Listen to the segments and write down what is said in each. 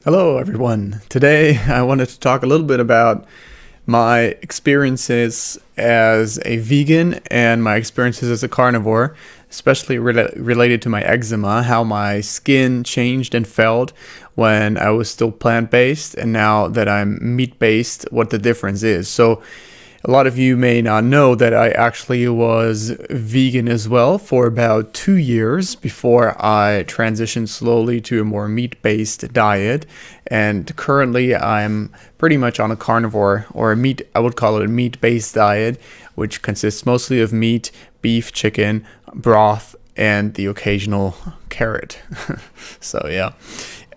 Hello, everyone. Today, I wanted to talk a little bit about my experiences as a vegan and my experiences as a carnivore, especially related to my eczema, how my skin changed and felt when I was still plant-based, and now that I'm meat-based, what the difference is. So, a lot of you may not know that I actually was vegan as well for about 2 years before I transitioned slowly to a more meat-based diet. And currently I'm pretty much on a carnivore or I would call it a meat-based diet, which consists mostly of meat, beef, chicken, broth, and the occasional carrot. So yeah.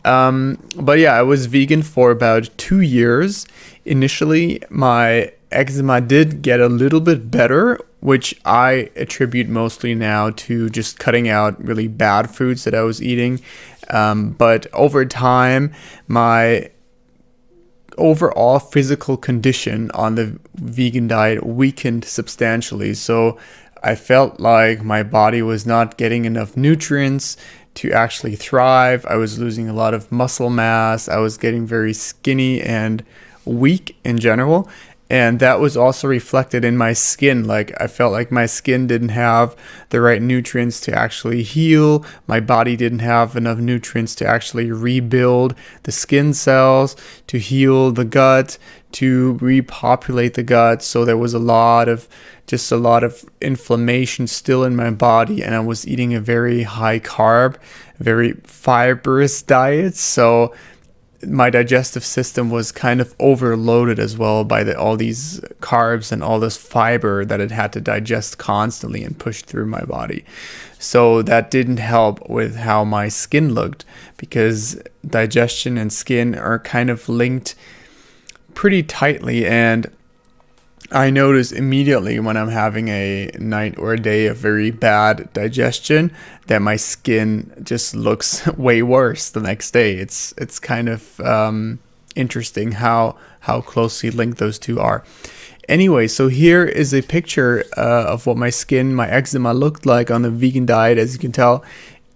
But yeah, I was vegan for about 2 years. Initially, my eczema did get a little bit better, which I attribute mostly now to just cutting out really bad foods that I was eating. But over time, my overall physical condition on the vegan diet weakened substantially. So I felt like my body was not getting enough nutrients to actually thrive. I was losing a lot of muscle mass. I was getting very skinny and weak in general. And that was also reflected in my skin. Like, I felt like my skin didn't have the right nutrients to actually heal. My body didn't have enough nutrients to actually rebuild the skin cells, to heal the gut, to repopulate the gut. So there was a lot of inflammation still in my body, and I was eating a very high carb, very fibrous diet. So my digestive system was kind of overloaded as well by all these carbs and all this fiber that it had to digest constantly and push through my body. So that didn't help with how my skin looked, because digestion and skin are kind of linked pretty tightly. And I notice immediately when I'm having a night or a day of very bad digestion that my skin just looks way worse the next day. It's kind of interesting how closely linked those two are. Anyway, so here is a picture of what my eczema looked like on the vegan diet. As you can tell,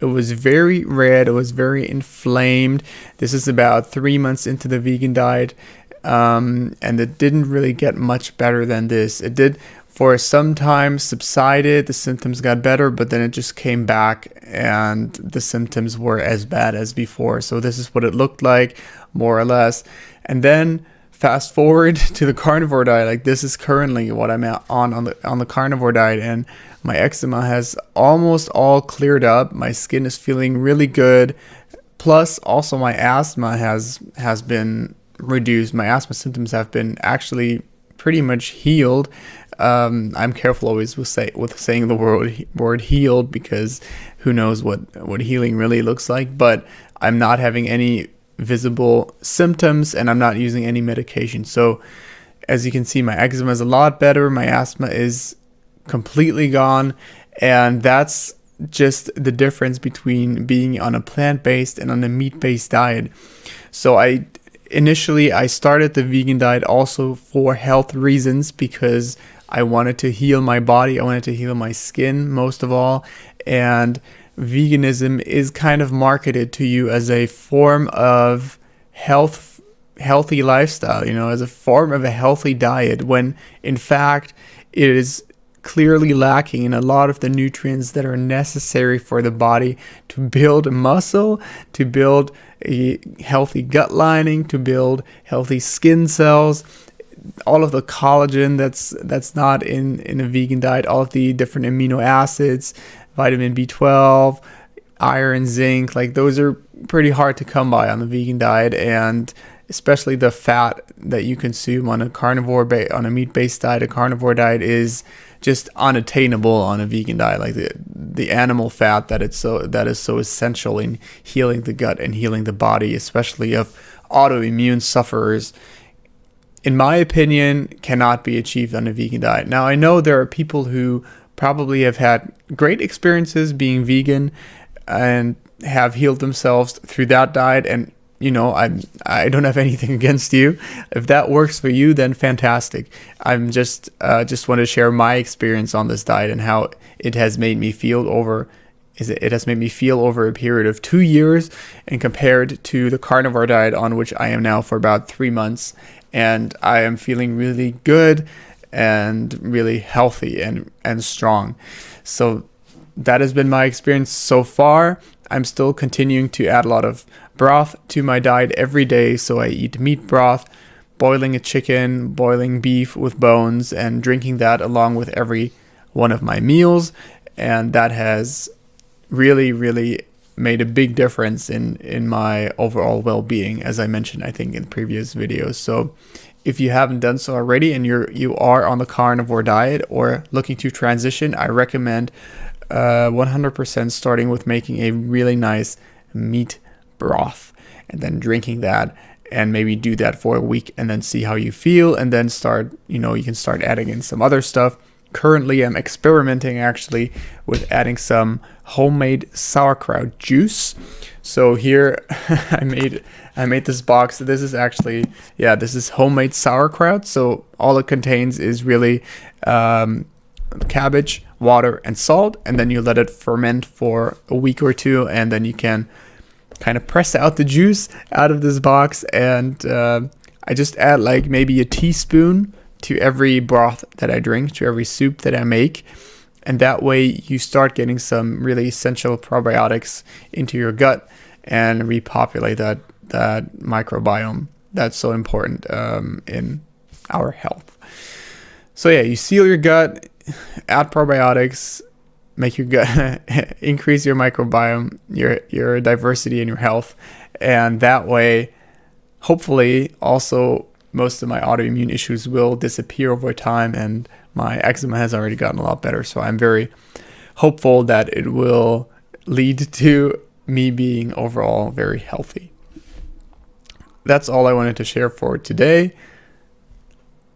it was very red. It was very inflamed. This is about 3 months into the vegan diet. And it didn't really get much better than this. It did for some time subsided, the symptoms got better, but then it just came back and the symptoms were as bad as before. So this is what it looked like, more or less. And then fast forward to the carnivore diet. Like, this is currently what I'm on the carnivore diet, and my eczema has almost all cleared up. My skin is feeling really good. Plus, also my asthma has been reduced. My asthma symptoms have been actually pretty much healed. I'm careful always with saying the word healed, because who knows what healing really looks like. But I'm not having any visible symptoms, and I'm not using any medication. So as you can see, my eczema is a lot better. My asthma is completely gone, and that's just the difference between being on a plant-based and on a meat-based diet. So Initially, I started the vegan diet also for health reasons, because I wanted to heal my body. I wanted to heal my skin most of all. And veganism is kind of marketed to you as a form of healthy lifestyle, as a form of a healthy diet, when in fact it is clearly lacking in a lot of the nutrients that are necessary for the body to build muscle, to build a healthy gut lining, to build healthy skin cells, all of the collagen that's not in a vegan diet, all of the different amino acids, vitamin B12, iron, zinc, like those are pretty hard to come by on the vegan diet. And especially the fat that you consume on on a meat-based diet, a carnivore diet, is just unattainable on a vegan diet. Like the animal fat that is so essential in healing the gut and healing the body, especially of autoimmune sufferers, in my opinion, cannot be achieved on a vegan diet. Now, I know there are people who probably have had great experiences being vegan and have healed themselves through that diet, and I don't have anything against you. If that works for you, then fantastic. I'm just want to share my experience on this diet and how it has made me feel over is it has made me feel over a period of 2 years, and compared to the carnivore diet on which I am now for about 3 months. And I am feeling really good and really healthy and strong. So that has been my experience so far. I'm still continuing to add a lot of broth to my diet every day. So I eat meat broth, boiling a chicken, boiling beef with bones, and drinking that along with every one of my meals. And that has really, really made a big difference in my overall well-being, as I mentioned, I think, in previous videos. So if you haven't done so already and you are on the carnivore diet or looking to transition, I recommend 100% starting with making a really nice meat broth and then drinking that, and maybe do that for a week and then see how you feel, and then start, you can start adding in some other stuff. Currently, I'm experimenting actually with adding some homemade sauerkraut juice. So here I made this box. This is actually, this is homemade sauerkraut. So all it contains is really cabbage, water, and salt, and then you let it ferment for a week or two, and then you can kind of press out the juice out of this box. And I just add like maybe a teaspoon to every broth that I drink, to every soup that I make. And that way you start getting some really essential probiotics into your gut and repopulate that microbiome that's so important in our health. So you seal your gut, add probiotics, make your gut increase your microbiome, your diversity in your health. And that way, hopefully also most of my autoimmune issues will disappear over time, and my eczema has already gotten a lot better. So I'm very hopeful that it will lead to me being overall very healthy. That's all I wanted to share for today,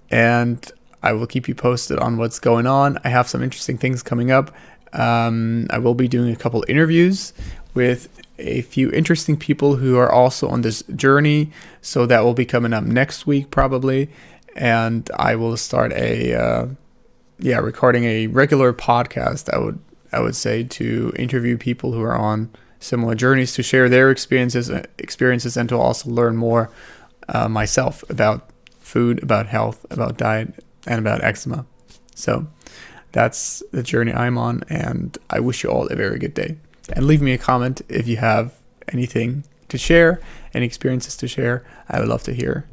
and I will keep you posted on what's going on. I have some interesting things coming up. I will be doing a couple interviews with a few interesting people who are also on this journey. So that will be coming up next week probably. And I will start recording a regular podcast, I would say, to interview people who are on similar journeys, to share their experiences and to also learn more myself about food, about health, about diet, and about eczema. So that's the journey I'm on, and I wish you all a very good day. And leave me a comment if you have anything to share, any experiences to share. I would love to hear